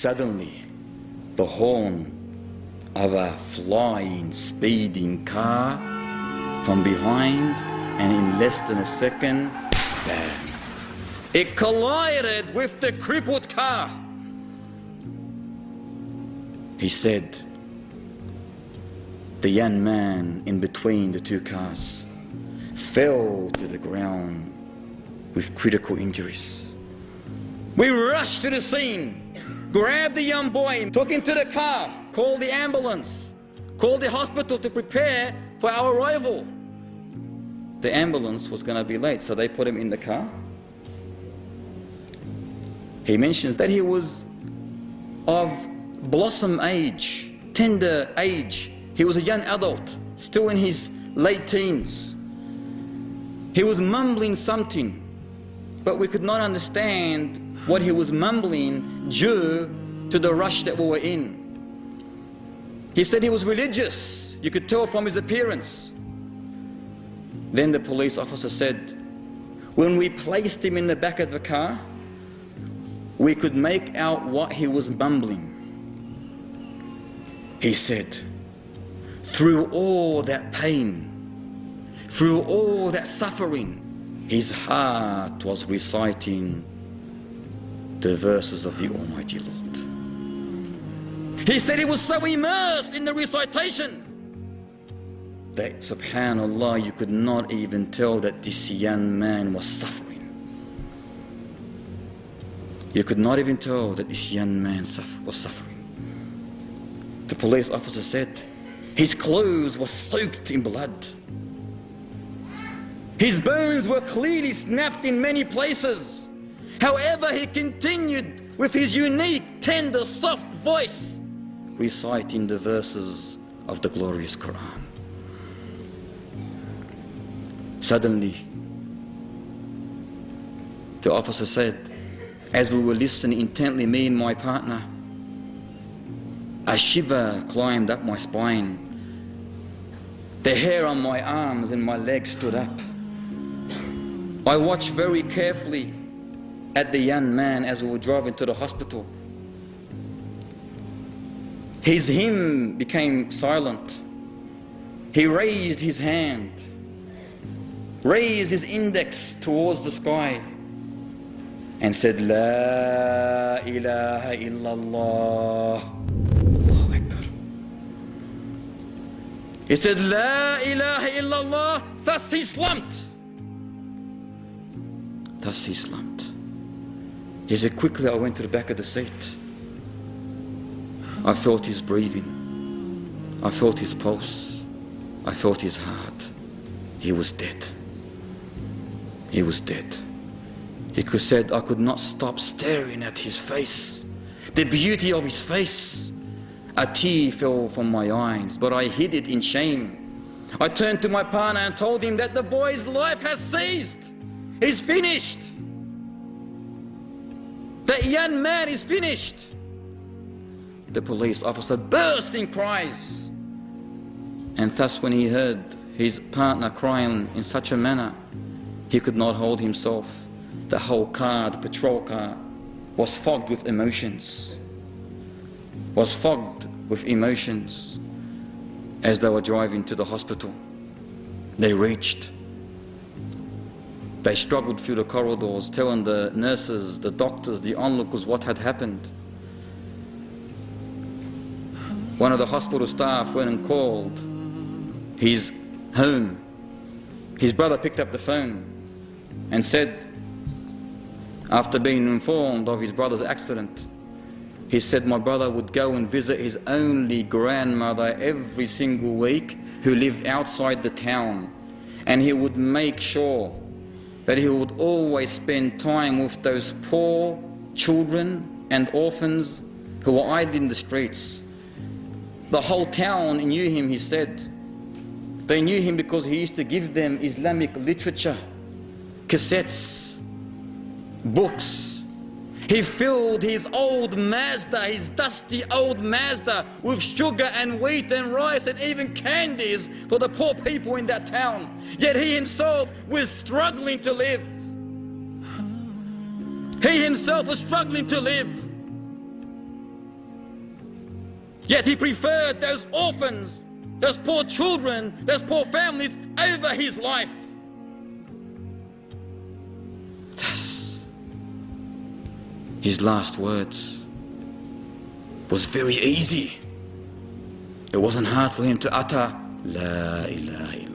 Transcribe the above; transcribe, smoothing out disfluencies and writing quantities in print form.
Suddenly, the horn of a flying, speeding car from behind, and in less than a second, bam! It collided with the crippled car. He said, the young man in between the two cars fell to the ground with critical injuries. We rushed to the scene, grabbed the young boy, took him to the car, called the ambulance, called the hospital to prepare for our arrival. The ambulance was going to be late, so they put him in the car. He mentions that he was of blossom age, tender age. He was a young adult, still in his late teens. He was mumbling something, but we could not understand what he was mumbling due to the rush that we were in. He said he was religious. You could tell from his appearance. Then the police officer said, when we placed him in the back of the car, we could make out what he was mumbling. He said, through all that pain, through all that suffering, his heart was reciting the verses of the Almighty Lord. He said he was so immersed in the recitation that, subhanallah, you could not even tell that this young man was suffering. You could not even tell that this young man was suffering. The police officer said his clothes were soaked in blood. His bones were clearly snapped in many places. However, he continued with his unique, tender, soft voice, reciting the verses of the glorious Quran. Suddenly, the officer said, as we were listening intently, me and my partner, a shiver climbed up my spine. The hair on my arms and my legs stood up. I watched very carefully at the young man as we were driving to the hospital. His hymn became silent. He raised his hand, raised his index towards the sky, and said, La ilaha illallah. Allahu Akbar. He said, La ilaha illallah. Thus he slumped. Thus he slumped. He said, quickly I went to the back of the seat. I felt his breathing. I felt his pulse. I felt his heart. He was dead. He was dead. He said, I could not stop staring at his face, the beauty of his face. A tear fell from my eyes, but I hid it in shame. I turned to my partner and told him that the boy's life has ceased. He's finished. That young man is finished. The police officer burst in cries. And thus when he heard his partner crying in such a manner, he could not hold himself. The whole car, the patrol car, was fogged with emotions. Was fogged with emotions as they were driving to the hospital. They reached. They struggled through the corridors, telling the nurses, the doctors, the onlookers what had happened. One of the hospital staff went and called his home. His brother picked up the phone and said, after being informed of his brother's accident, he said my brother would go and visit his only grandmother every single week who lived outside the town, and he would make sure that he would always spend time with those poor children and orphans who were idle in the streets. The whole town knew him, he said. They knew him because he used to give them Islamic literature, cassettes, books. He filled his old Mazda, his dusty old Mazda, with sugar and wheat and rice and even candies for the poor people in that town. Yet he himself was struggling to live. He himself was struggling to live. Yet he preferred those orphans, those poor children, those poor families over his life. Thus, his last words was very easy. It wasn't hard for him to utter, La ilaha illallah.